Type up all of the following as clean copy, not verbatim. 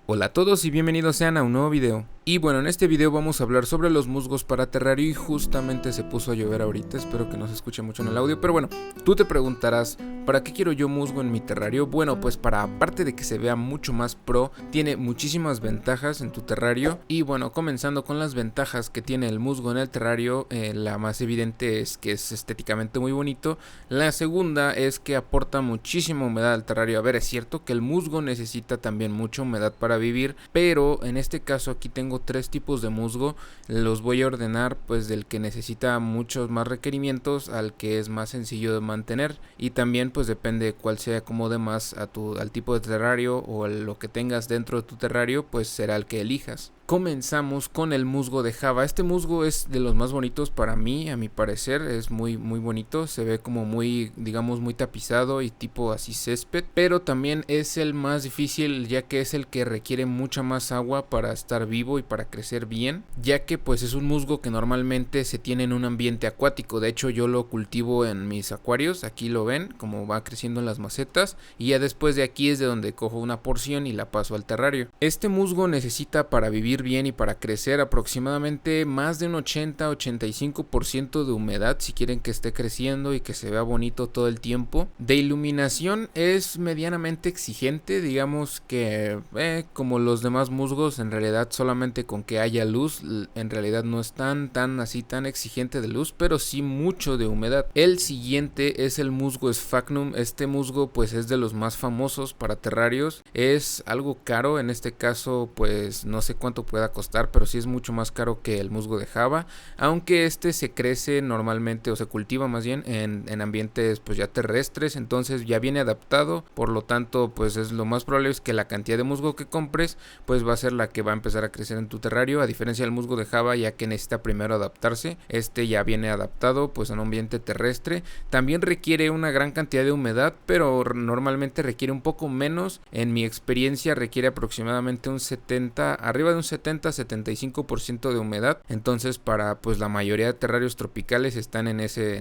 Hola a todos y bienvenidos sean a un nuevo video. Y bueno, en este video vamos a hablar sobre los musgos para terrario y justamente se puso a llover ahorita, espero que no se escuche mucho en el audio, pero bueno, tú te preguntarás, ¿para qué quiero yo musgo en mi terrario? Bueno, pues para aparte de que se vea mucho más pro, tiene muchísimas ventajas en tu terrario. Y bueno, comenzando con las ventajas que tiene el musgo en el terrario, la más evidente es que es estéticamente muy bonito. La segunda es que aporta muchísima humedad al terrario. A ver, es cierto que el musgo necesita también mucha humedad para vivir, pero en este caso aquí tengo tres tipos de musgo. Los voy a ordenar pues del que necesita muchos más requerimientos al que es más sencillo de mantener, y también pues depende de cuál se acomode más al tipo de terrario o lo que tengas dentro de tu terrario, pues será el que elijas. Comenzamos con el musgo de Java. Este musgo es de los más bonitos para mí, a mi parecer, es muy bonito, se ve como muy, digamos, muy tapizado y tipo así césped, pero también es el más difícil, ya que es el que requiere mucha más agua para estar vivo y para crecer bien, ya que pues es un musgo que normalmente se tiene en un ambiente acuático. De hecho yo lo cultivo en mis acuarios, aquí lo ven como va creciendo en las macetas, y ya después de aquí es de donde cojo una porción y la paso al terrario. Este musgo necesita para vivir bien y para crecer aproximadamente más de un 80-85% de humedad si quieren que esté creciendo y que se vea bonito todo el tiempo. De iluminación es medianamente exigente, digamos que como los demás musgos, en realidad solamente con que haya luz, en realidad no es tan exigente de luz, pero sí mucho de humedad. El siguiente es el musgo Sphagnum. Este musgo pues es de los más famosos para terrarios, es algo caro, en este caso pues no sé cuánto pueda costar, pero sí es mucho más caro que el musgo de Java, aunque este se crece normalmente o se cultiva más bien en ambientes pues ya terrestres, entonces ya viene adaptado, por lo tanto pues es lo más probable es que la cantidad de musgo que compres pues va a ser la que va a empezar a crecer en tu terrario, a diferencia del musgo de Java, ya que necesita primero adaptarse. Este ya viene adaptado pues a un ambiente terrestre, también requiere una gran cantidad de humedad, pero normalmente requiere un poco menos. En mi experiencia requiere aproximadamente un 70, arriba de un 70-75% de humedad, entonces para pues la mayoría de terrarios tropicales están en ese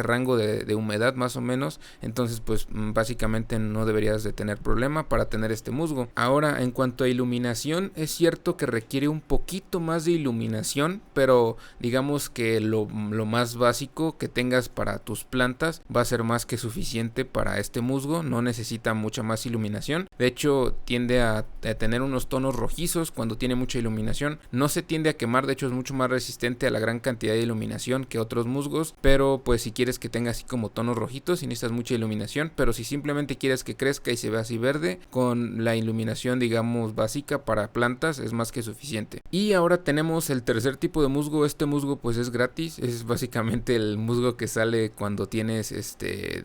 rango de humedad más o menos, entonces pues básicamente no deberías de tener problema para tener este musgo. Ahora, en cuanto a iluminación, es cierto que requiere un poquito más de iluminación, pero digamos que lo más básico que tengas para tus plantas va a ser más que suficiente para este musgo, no necesita mucha más iluminación. De hecho tiende a tener unos tonos rojizos cuando tiene mucha iluminación, no se tiende a quemar, de hecho es mucho más resistente a la gran cantidad de iluminación que otros musgos, pero pues si quieres que tenga así como tonos rojitos y necesitas mucha iluminación, pero si simplemente quieres que crezca y se vea así verde, con la iluminación digamos básica para plantas es más que suficiente. Y ahora tenemos el tercer tipo de musgo. Este musgo pues es gratis, es básicamente el musgo que sale cuando tienes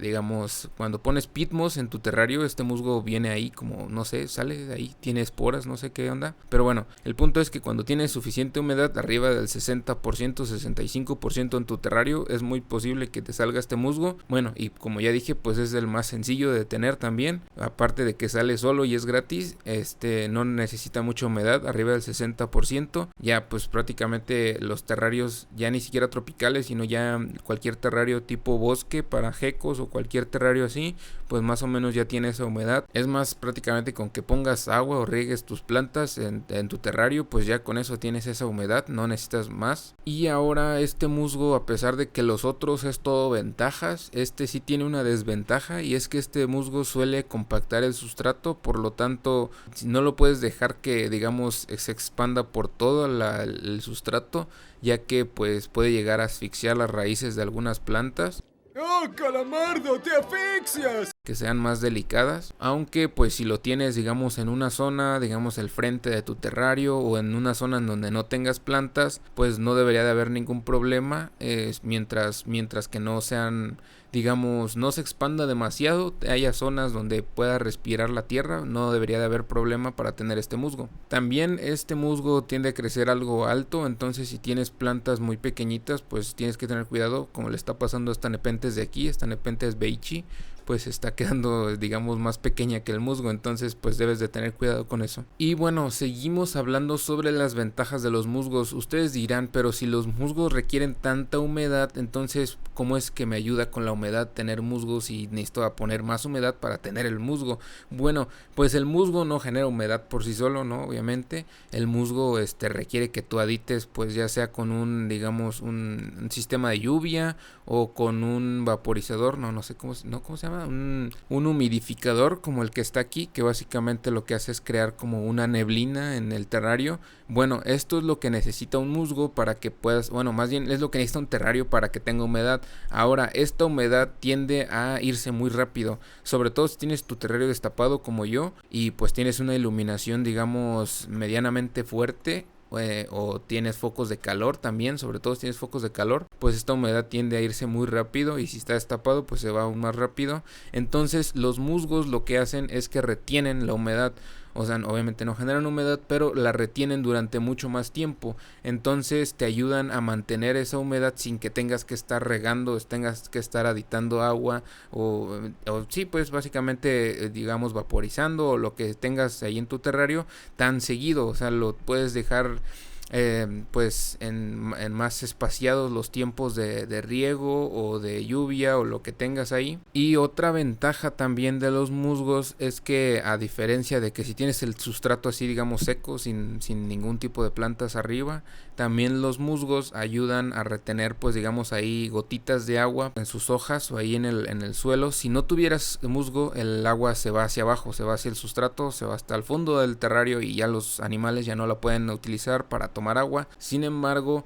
digamos cuando pones pitmos en tu terrario. Este musgo viene ahí como no sé, sale de ahí, tiene esporas, no sé qué onda, pero bueno, el punto es que cuando tienes suficiente humedad, arriba del 60%, 65% en tu terrario, es muy posible que te salga este musgo. Bueno, y como ya dije, pues es el más sencillo de tener también, aparte de que sale solo y es gratis, no necesita mucha humedad, arriba del 60%, ya pues prácticamente los terrarios ya ni siquiera tropicales, sino ya cualquier terrario tipo bosque para gecos o cualquier terrario así, pues más o menos ya tiene esa humedad. Es más, prácticamente con que pongas agua o riegues tus plantas en tu terrario, pues ya con eso tienes esa humedad, no necesitas más. Y ahora este musgo, a pesar de que los otros es todo ventajas, este sí tiene una desventaja, y es que este musgo suele compactar el sustrato, por lo tanto no lo puedes dejar que digamos se expanda por todo el sustrato, ya que pues puede llegar a asfixiar las raíces de algunas plantas. ¡Oh, calamardo! ¡Te asfixias! Que sean más delicadas, aunque pues si lo tienes digamos en una zona, digamos el frente de tu terrario, o en una zona en donde no tengas plantas, pues no debería de haber ningún problema, mientras que no sean, digamos, no se expanda demasiado, haya zonas donde pueda respirar la tierra, no debería de haber problema para tener este musgo. También este musgo tiende a crecer algo alto, entonces si tienes plantas muy pequeñitas, pues tienes que tener cuidado, como le está pasando a esta nepenthes de aquí, esta nepenthes veitchi, pues está quedando, digamos, más pequeña que el musgo, entonces pues debes de tener cuidado con eso. Y bueno, seguimos hablando sobre las ventajas de los musgos. Ustedes dirán, pero si los musgos requieren tanta humedad, entonces ¿cómo es que me ayuda con la humedad tener musgos y necesito poner más humedad para tener el musgo? Bueno, pues el musgo no genera humedad por sí solo, ¿no? Obviamente, el musgo requiere que tú adites, pues ya sea con un, digamos, un sistema de lluvia o con un vaporizador, no sé cómo se llama, un humidificador como el que está aquí, que básicamente lo que hace es crear como una neblina en el terrario. Bueno, esto es lo que necesita un musgo para que puedas, bueno, más bien es lo que necesita un terrario para que tenga humedad. Ahora, esta humedad tiende a irse muy rápido, sobre todo si tienes tu terrario destapado como yo y pues tienes una iluminación, digamos, medianamente fuerte. O tienes focos de calor también, sobre todo si tienes focos de calor, pues esta humedad tiende a irse muy rápido, y si está destapado pues se va aún más rápido. Entonces los musgos lo que hacen es que retienen la humedad. O sea, obviamente no generan humedad, pero la retienen durante mucho más tiempo. Entonces te ayudan a mantener esa humedad sin que tengas que estar regando, tengas que estar aditando agua o sí, pues básicamente digamos vaporizando o lo que tengas ahí en tu terrario tan seguido. O sea, lo puedes dejar pues en más espaciados los tiempos de riego o de lluvia o lo que tengas ahí. Y otra ventaja también de los musgos es que, a diferencia de que si tienes el sustrato así, digamos, seco, sin ningún tipo de plantas arriba, también los musgos ayudan a retener, pues digamos, ahí gotitas de agua en sus hojas o ahí en el suelo. Si no tuvieras musgo, el agua se va hacia abajo, se va hacia el sustrato, se va hasta el fondo del terrario y ya los animales ya no la pueden utilizar para tomar agua. Sin embargo,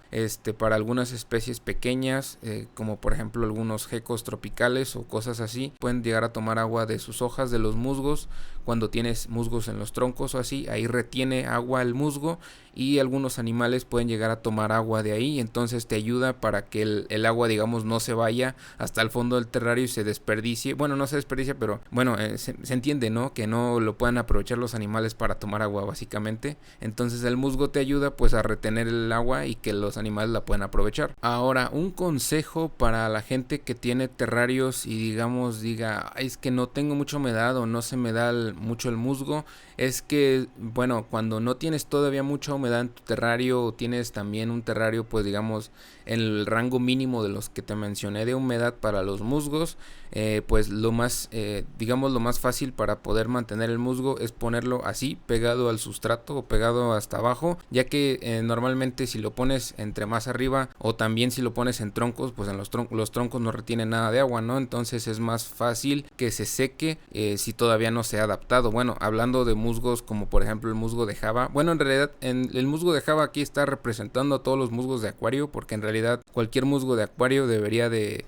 para algunas especies pequeñas, como por ejemplo algunos gecos tropicales o cosas así, pueden llegar a tomar agua de sus hojas, de los musgos. Cuando tienes musgos en los troncos o así, ahí retiene agua el musgo y algunos animales pueden llegar a tomar agua de ahí. Entonces te ayuda para que el agua, digamos, no se vaya hasta el fondo del terrario y se desperdicie. Bueno, no se desperdicia, pero bueno, se entiende, ¿no? Que no lo puedan aprovechar los animales para tomar agua, básicamente. Entonces el musgo te ayuda pues a retener el agua y que los animales la puedan aprovechar. Ahora, un consejo para la gente que tiene terrarios y digamos diga, es que no tengo mucha humedad o no se me da mucho el musgo, es que, bueno, cuando no tienes todavía mucha humedad en tu terrario o tienes también un terrario pues digamos en el rango mínimo de los que te mencioné de humedad para los musgos, pues lo más digamos lo más fácil para poder mantener el musgo es ponerlo así pegado al sustrato o pegado hasta abajo, ya que normalmente si lo pones entre más arriba o también si lo pones en troncos, pues en los troncos no retienen nada de agua, ¿no? Entonces es más fácil que se seque si todavía no se ha adaptado. Bueno, hablando de musgos como por ejemplo el musgo de Java, bueno, en realidad el musgo de Java aquí está representando a todos los musgos de acuario, porque en realidad cualquier musgo de acuario debería de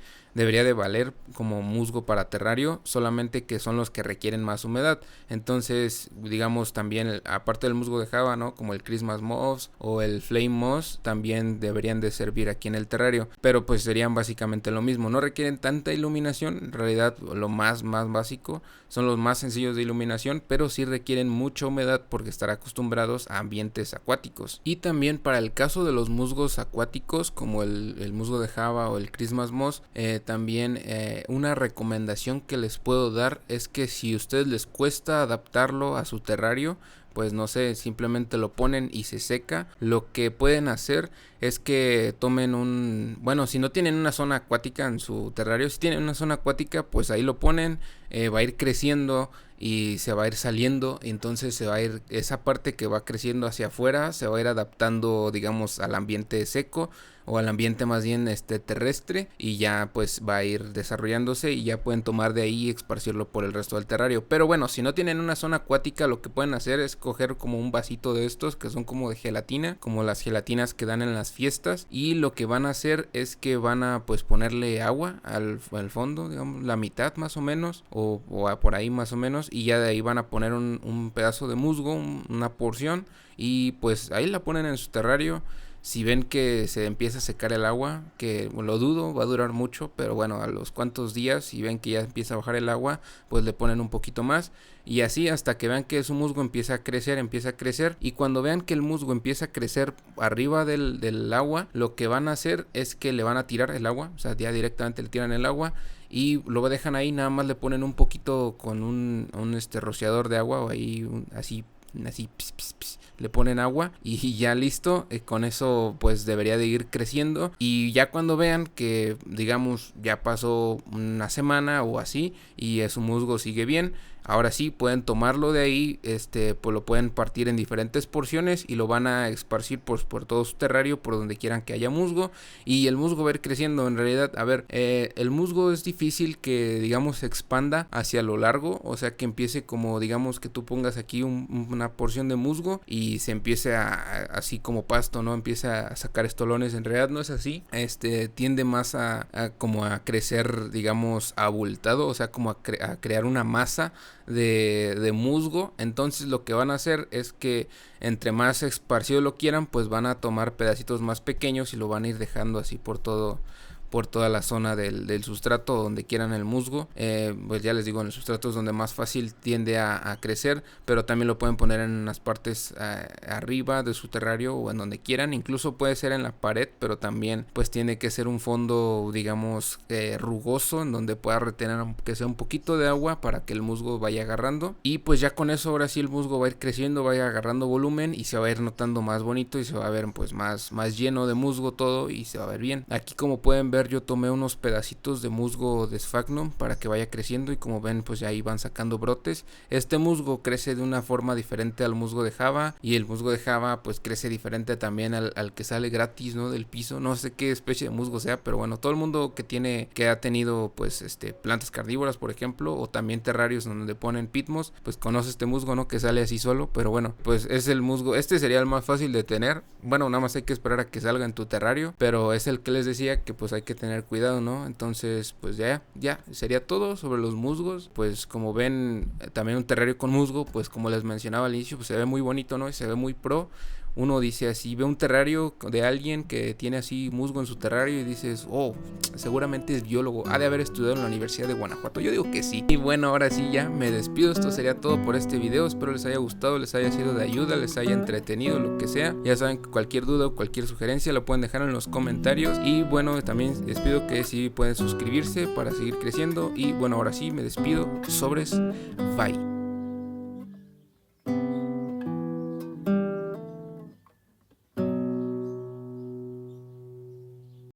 valer como musgo para terrario, solamente que son los que requieren más humedad. Entonces, digamos también, aparte del musgo de Java, ¿no? Como el Christmas Moss o el Flame Moss, también deberían de servir aquí en el terrario, pero pues serían básicamente lo mismo. No requieren tanta iluminación, en realidad lo más básico, son los más sencillos de iluminación, pero sí requieren mucha humedad porque están acostumbrados a ambientes acuáticos. Y también para el caso de los musgos acuáticos, como el musgo de Java o el Christmas Moss, también una recomendación que les puedo dar es que si a ustedes les cuesta adaptarlo a su terrario, pues no sé, simplemente lo ponen y se seca. Lo que pueden hacer es que tomen bueno, si no tienen una zona acuática en su terrario, si tienen una zona acuática, pues ahí lo ponen, va a ir creciendo y se va a ir saliendo, entonces se va a ir, esa parte que va creciendo hacia afuera, se va a ir adaptando, digamos, al ambiente seco o al ambiente más bien terrestre, y ya pues va a ir desarrollándose y ya pueden tomar de ahí y esparcirlo por el resto del terrario. Pero bueno, si no tienen una zona acuática, lo que pueden hacer es coger como un vasito de estos que son como de gelatina, como las gelatinas que dan en las fiestas, y lo que van a hacer es que van a pues ponerle agua al fondo, digamos la mitad más o menos, o por ahí más o menos, y ya de ahí van a poner un pedazo de musgo, una porción, y pues ahí la ponen en su terrario. Si ven que se empieza a secar el agua, que lo dudo, va a durar mucho, pero bueno, a los cuantos días, si ven que ya empieza a bajar el agua, pues le ponen un poquito más, y así hasta que vean que su musgo empieza a crecer, y cuando vean que el musgo empieza a crecer arriba del agua, lo que van a hacer es que le van a tirar el agua, o sea, ya directamente le tiran el agua, y lo dejan ahí, nada más le ponen un poquito con un rociador de agua o ahí así pis, pis, pis, le ponen agua y ya listo. Con eso pues debería de ir creciendo, y ya cuando vean que digamos ya pasó una semana o así y su musgo sigue bien, ahora sí pueden tomarlo de ahí, pues lo pueden partir en diferentes porciones y lo van a esparcir por todo su terrario, por donde quieran que haya musgo, y el musgo va a ir creciendo. En realidad, a ver, el musgo es difícil que digamos se expanda hacia lo largo, o sea que empiece como digamos que tú pongas aquí una porción de musgo y se empiece así como pasto, ¿no? Empieza a sacar estolones. En realidad no es así, tiende más a como a crecer, digamos, abultado, o sea como a crear una masa de musgo. Entonces lo que van a hacer es que entre más esparcido lo quieran, pues van a tomar pedacitos más pequeños y lo van a ir dejando así por toda la zona del sustrato donde quieran el musgo. Pues ya les digo, en el sustrato es donde más fácil tiende a crecer, pero también lo pueden poner en unas partes arriba de su terrario o en donde quieran, incluso puede ser en la pared, pero también pues tiene que ser un fondo digamos rugoso, en donde pueda retener que sea un poquito de agua para que el musgo vaya agarrando, y pues ya con eso ahora sí el musgo va a ir creciendo, va a ir agarrando volumen y se va a ir notando más bonito y se va a ver pues más lleno de musgo todo, y se va a ver bien. Aquí como pueden ver, yo tomé unos pedacitos de musgo de Sphagnum para que vaya creciendo, y como ven pues ya ahí van sacando brotes. Este musgo crece de una forma diferente al musgo de Java, y el musgo de Java pues crece diferente también al que sale gratis, ¿no? Del piso. No sé qué especie de musgo sea, pero bueno, todo el mundo que ha tenido pues plantas carnívoras, por ejemplo, o también terrarios donde ponen pitmos, pues conoce este musgo, ¿no? Que sale así solo. Pero bueno, pues es el musgo, sería el más fácil de tener. Bueno, nada más hay que esperar a que salga en tu terrario, pero es el que les decía que pues hay que tener cuidado, ¿no? Entonces pues ya sería todo sobre los musgos. Pues como ven, también un terrario con musgo, pues como les mencionaba al inicio, pues se ve muy bonito, ¿no? Y se ve muy pro. Uno dice así, ve un terrario de alguien que tiene así musgo en su terrario y dices, oh, seguramente es biólogo, ha de haber estudiado en la Universidad de Guanajuato. Yo digo que sí. Y bueno, ahora sí ya me despido. Esto sería todo por este video. Espero les haya gustado, les haya sido de ayuda, les haya entretenido, lo que sea. Ya saben que cualquier duda o cualquier sugerencia lo pueden dejar en los comentarios. Y bueno, también les pido que sí pueden suscribirse para seguir creciendo. Y bueno, ahora sí me despido. Sobres, bye.